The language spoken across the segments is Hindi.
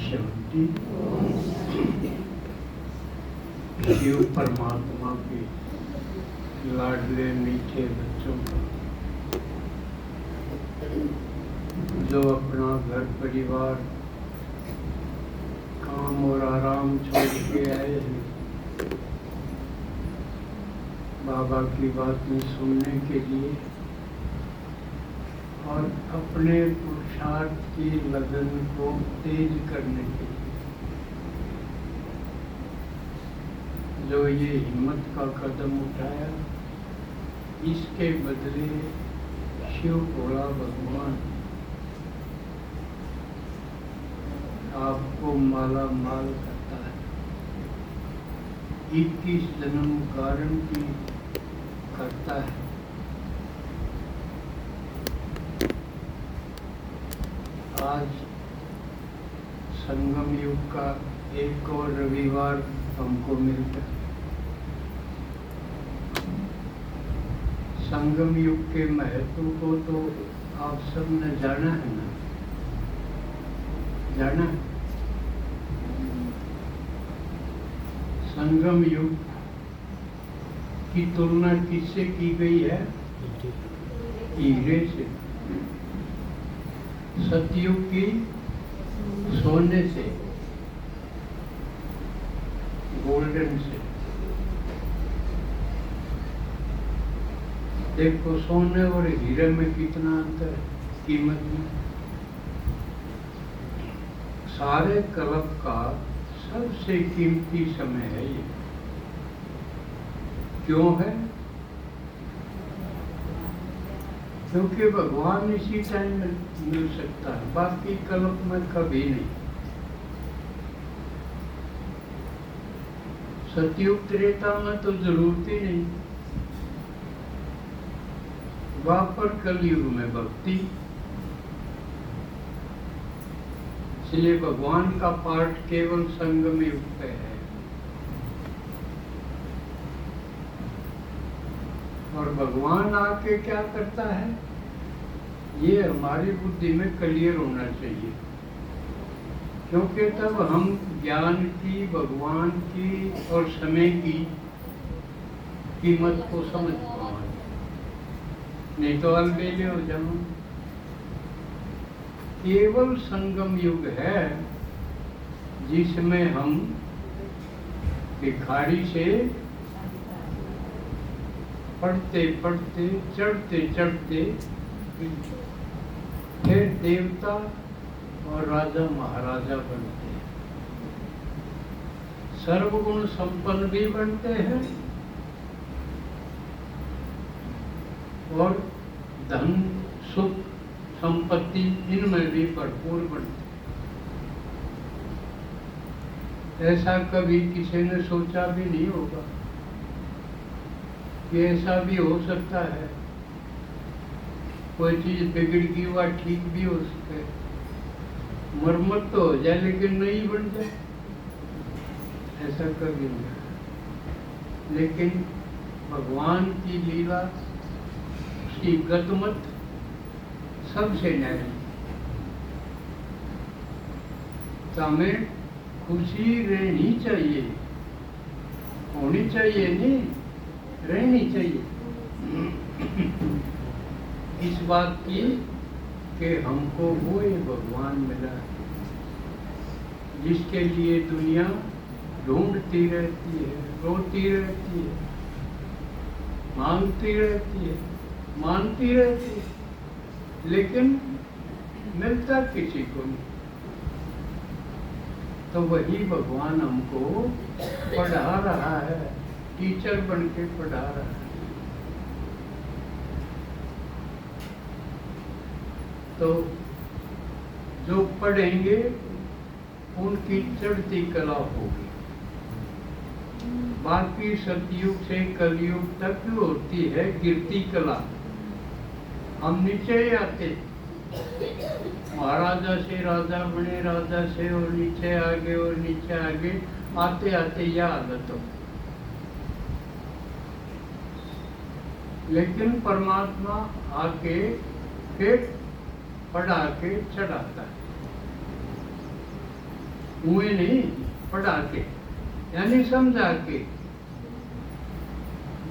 शांति। शिव परमात्मा के लाडले मीठे बच्चों का जो अपना घर परिवार काम और आराम छोड़ के आए हैं बाबा की बातें सुनने के लिए और अपने पुरुषार्थ की लगन को तेज करने के लिए, जो ये हिम्मत का कदम उठाया, इसके बदले शिव भोला भगवान आपको माला माल करता है। 21 जन्म गारंटी करता है। आज संगम युग का एक और रविवार हमको मिलता है। संगम युग के महत्व को तो आप सब ने जाना है ना, जाना है। संगम युग की तुलना किससे की गई है? हीरे से। सतयुग की सोने से, गोल्डन से। देखो सोने और हीरे में कितना अंतर है कीमत में। सारे कल्प का सबसे कीमती समय है ये। क्यों है? क्योंकि भगवान इसी टाइम में मिल सकता है, बाकी कल्प में कभी नहीं। सतयुग त्रेता में तो जरूरत ही नहीं। द्वापर कलयुग में भक्ति। इसलिए भगवान का पाठ केवल संगम युग पे है। और भगवान आके क्या करता है, ये हमारी बुद्धि में क्लियर होना चाहिए। क्योंकि तब हम ज्ञान की, भगवान की और समय की कीमत को समझ पाएंगे। नहीं तो अलबेले हो जाओ। केवल संगम युग है जिसमें हम भिखारी से पढ़ते पढ़ते, चढ़ते चढ़ते फिर देवता और राजा महाराजा बनते हैं। सर्वगुण संपन्न भी बनते हैं और धन सुख संपत्ति इनमें भी भरपूर बनते। ऐसा कभी किसी ने सोचा भी नहीं होगा कि ऐसा भी हो सकता है। कोई चीज बिगड़ गई हुआ ठीक भी हो सके, मरम्मत तो हो जाए लेकिन नहीं बन जाए, ऐसा कभी नहीं। लेकिन भगवान की लीला, उसकी गतमत सबसे न्यारी। तो हमें खुशी रहनी चाहिए, होनी चाहिए नहीं, रहनी चाहिए इस बात की कि हमको वो ये भगवान मिला जिसके लिए दुनिया ढूंढती रहती है, रोती रहती है, मांगती रहती है, मानती रहती है, लेकिन मिलता किसी को नहीं। तो वही भगवान हमको पढ़ा रहा है, टीचर बन के पढ़ा रहा है। तो जो पढ़ेंगे उनकी चढ़ती कला होगी। बाकी सतयुग से कलयुग तक होती है गिरती कला। हम नीचे ही आते, महाराजा से राजा बने, राजा से और नीचे आगे और नीचे आगे आते आते यह आदत हो। लेकिन परमात्मा आके फिर पढ़ा के चढ़ाता है। कुएं नहीं, पढ़ा के यानी समझा के।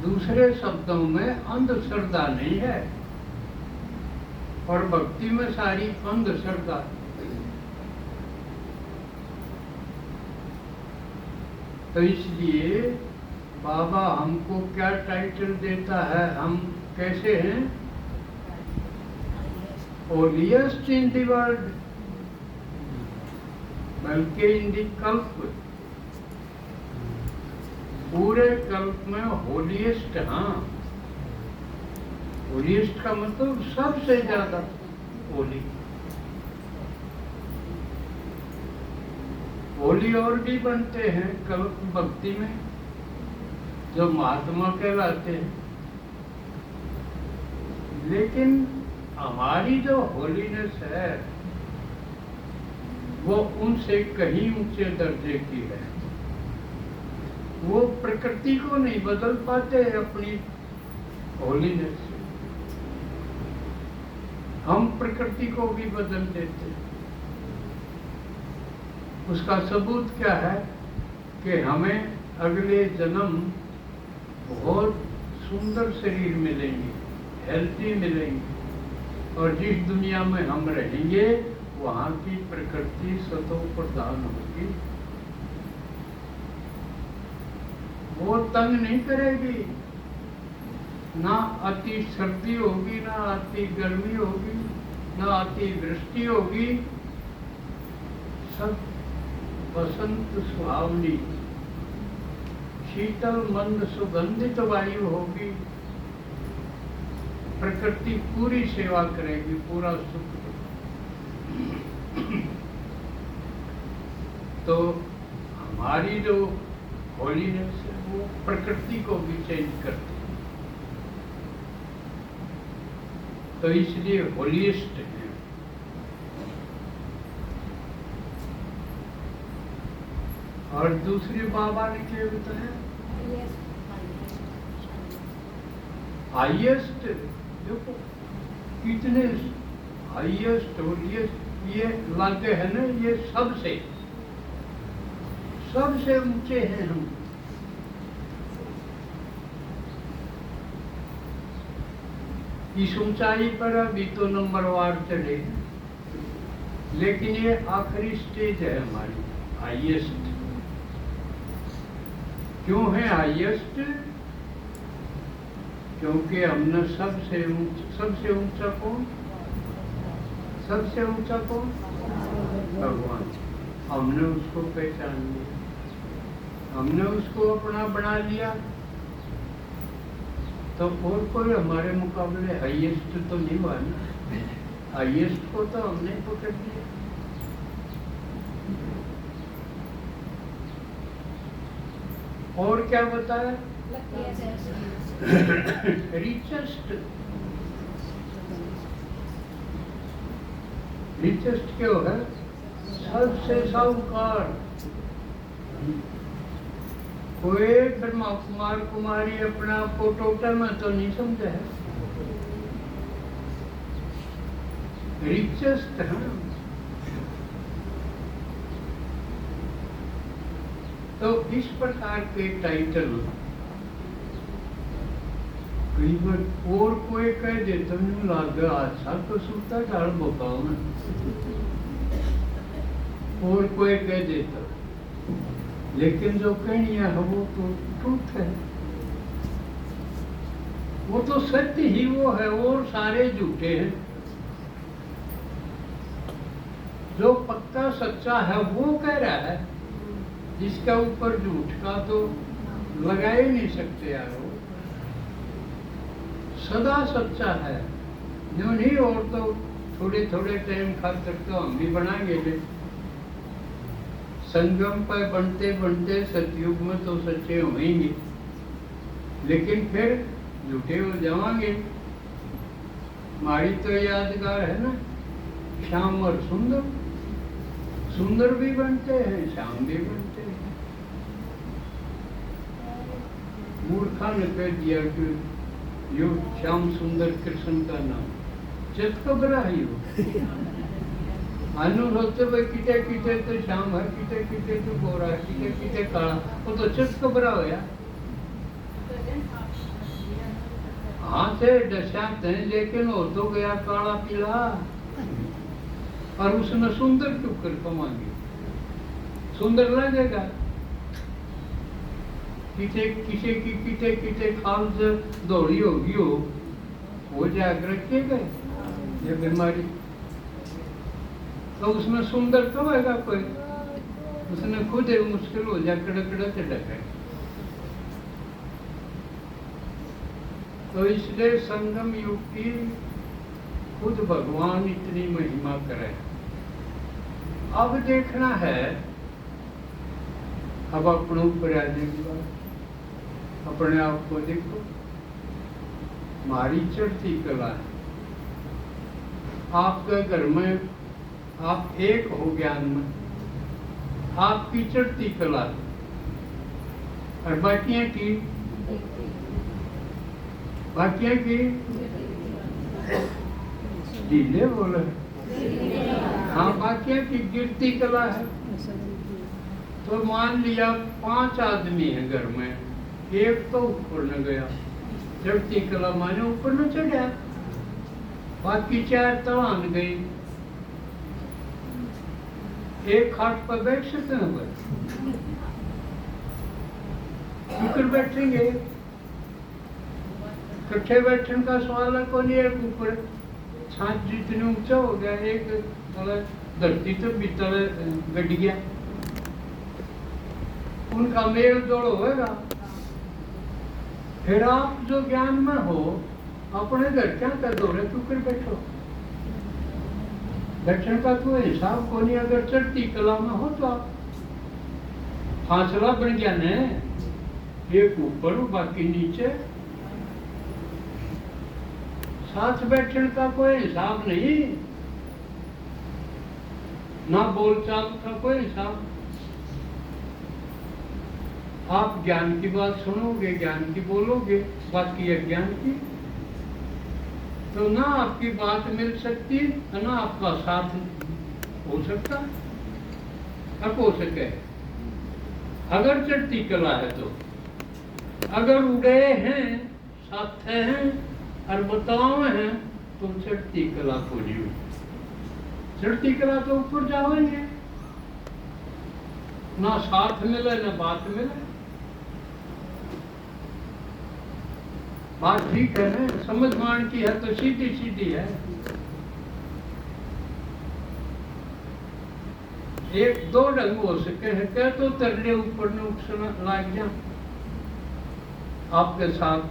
दूसरे शब्दों में अंधश्रद्धा नहीं है, और भक्ति में सारी अंधश्रद्धा। तो इसलिए बाबा हमको क्या टाइटल देता है, हम कैसे हैं? होलिएस्ट इन द वर्ल्ड, बल्कि इन द कल्प, पूरे कल्प में होलिएस्ट। हाँ, होलिएस्ट का मतलब सबसे ज्यादा होली। होली और भी बनते हैं कल्प भक्ति में, जो महात्मा कहलाते हैं, लेकिन हमारी जो होलीनेस है वो उनसे कहीं ऊंचे दर्जे की है। वो प्रकृति को नहीं बदल पाते अपनी होलीनेस से, हम प्रकृति को भी बदल देते हैं। उसका सबूत क्या है कि हमें अगले जन्म बहुत सुंदर शरीर मिलेंगे, हेल्थी मिलेंगे, और जिस दुनिया में हम रहेंगे वहाँ की प्रकृति सतो प्रधान होगी। वो तंग नहीं करेगी, ना अति सर्दी होगी, ना अति गर्मी होगी, ना अति वृष्टि होगी। सब बसंत सुहावनी, शीतल मंद सुगंधित वायु होगी। प्रकृति पूरी सेवा करेगी, पूरा सुख। तो हमारी जो होलीनेस है वो प्रकृति को भी चेंज करती है। तो इसलिए होलिएस्ट है। और दूसरी बाबा ने क्या बताया? हाईएस्ट। देखो कितने हाईएस्ट होलिएस्ट ये लाते हैं ना, ये सबसे ऊंचे हैं हम। इस ऊंचाई पर अभी तो नंबरवार चढ़े, लेकिन ये आखिरी स्टेज है हमारी हाईएस्ट। क्यों है हाईएस्ट? क्योंकि हमने सबसे ऊंचा कौन? सबसे ऊंचा कौन? भगवान। हमने उसको पहचान लिया, हमने उसको अपना बना लिया, तो और कोई हमारे मुकाबले हाईएस्ट तो नहीं हुआ ना। हाईएस्ट को तो हमने पकड़ लिया। और क्या बताया? रिचेस्ट। रिचेस्ट क्यों है? सबसे साहूकार। कोई ब्रह्मा कुमार कुमारी अपना आप को टोटल में तो नहीं समझा है। रिचेस्ट है। तो इस प्रकार के टाइटल कई बार और कोई कह देता नहीं लगा, अच्छा तो सुनता डाल बताओ ना। और कोई कह देता, लेकिन जो कहनिया है वो तो ट्रूथ है, वो तो सत्य ही वो है, और सारे झूठे हैं। जो पक्का सच्चा है वो कह रहा है, जिसका ऊपर झूठ का तो लगा ही नहीं सकते यार। वो सदा सच्चा है, जो नहीं। और तो थोड़े थोड़े टाइम खातर तो हम भी बनाएंगे। संगम पर बनते बनते सतयुग में तो सच्चे होंगे, लेकिन फिर झूठे हो जाएंगे। हमारी तो यादगार है ना, श्याम और सुंदर। सुंदर भी बनते हैं, श्याम भी बनते हैं। मूर्खा ने कह दिया कि यो श्याम सुंदर कृष्ण का नाम, चित घबरा ही हो। आनू होते भाई किटे किटे तो शाम है, किटे किटे तो गोरा है, किटे किटे काला, वो तो चट कबरा हो यार। हाँ से दशांत हैं, लेकिन हो तो गया काला पीला, और उसने सुंदर क्यों कर कमांगे? सुंदर लगेगा किसे किसे की किटे किटे खाल से दौड़ी होगी हो जाकर रखिएगा ये बीमारी, तो उसमें सुंदर कब आएगा कोई? उसने खुद एक मुश्किल हो जाए, कड़कड़ा से डके। तो इसलिए संगम युग की खुद भगवान इतनी महिमा करे। अब देखना है, अब अपने ऊपर आ जाएगी, अपने आप को देखो, हमारी चढ़ती कला है। आपके घर में आप एक हो ज्ञान में, आपकी चढ़ती कला है, और बाकियां की ढीले बोले, हाँ बाकियां की गिरती कला है। तो मान लिया 5 आदमी है घर में, एक तो ऊपर न गया, चढ़ती कला माने ऊपर न चढ़ा, बाकी 4 तलान गई। एक खाट पर बैठ सकते हैं भाई, ऊपर बैठेंगे, इकट्ठे बैठने का सवाल है कौन? एक ऊपर छाछ जितने ऊंचा हो गया, एक धरती तो भीतर गड़ गया, उनका मेल जोड़ होगा। फिर आप जो ज्ञान में हो, अपने घर क्या कर दो रे, तू कर बैठो, बैठने का तो हिसाब को नहीं। अगर चढ़ती कला में हो तो आप फासला बन गया न, एक ऊपर बाकी नीचे, साथ बैठने का कोई हिसाब नहीं, ना बोलचाल का कोई हिसाब। आप ज्ञान की बात सुनोगे, ज्ञान की बोलोगे, बाकी अज्ञान की, तो ना आपकी बात मिल सकती, ना आपका साथ हो सकता, अब हो सके अगर चढ़ती कला है तो। अगर उड़े हैं, साथ हैं और बताओ हैं, तो चढ़ती कला पूरी हुई। चढ़ती कला तो ऊपर जाओगे, ना साथ मिले ना बात मिले। बात ठीक है ना, समझ मान की है तो सीधी सीधी है। एक दो ढंग हो सके हैं, क्या तो तरले ऊपर न उठना लाग जा आपके साथ,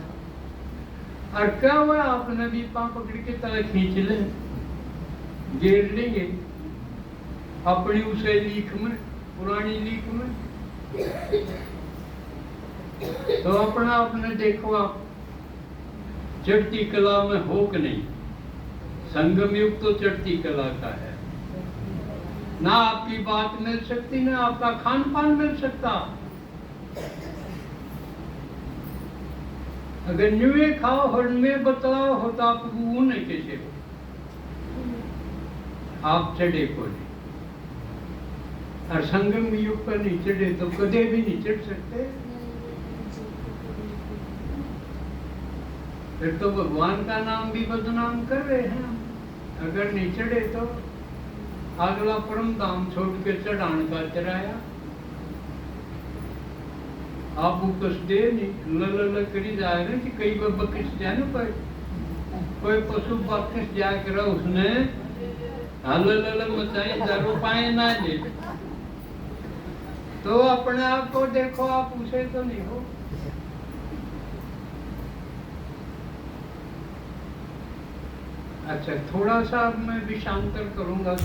और क्या हुआ आपने भी पांव पकड़ के तरह खींच ले, घेर लेंगे अपनी उसे लीक में, पुरानी लीक में। तो अपना आपने देखो, आप चढ़ती कला में हो कि नहीं? संगम युग तो चढ़ती कला का है, ना आपकी बात मिल सकती, ना आपका खान पान मिल सकता। अगर न्यूए खाओ और में बतलाओ हो तो आप वो नहीं कैसे हो, आप चढ़े को नहीं। और संगम युग पर नहीं चढ़े तो कदे भी नहीं चढ़ सकते। फिर तो भगवान का नाम भी बदनाम कर रहे हैं हम, अगर नहीं चढ़े तो। अगला परम धाम छोड़ के चढ़ान का चढ़ाया, आप बकस दे नहीं, ल करी जाए ना कि कई बार बकस जाए ना, कोई पशु बकस जाए कर उसने हल मचाई, दारू पाए ना दे, तो अपने आप को देखो, आप उसे तो नहीं हो। अच्छा, थोड़ा सा मैं विषांतर करूंगा।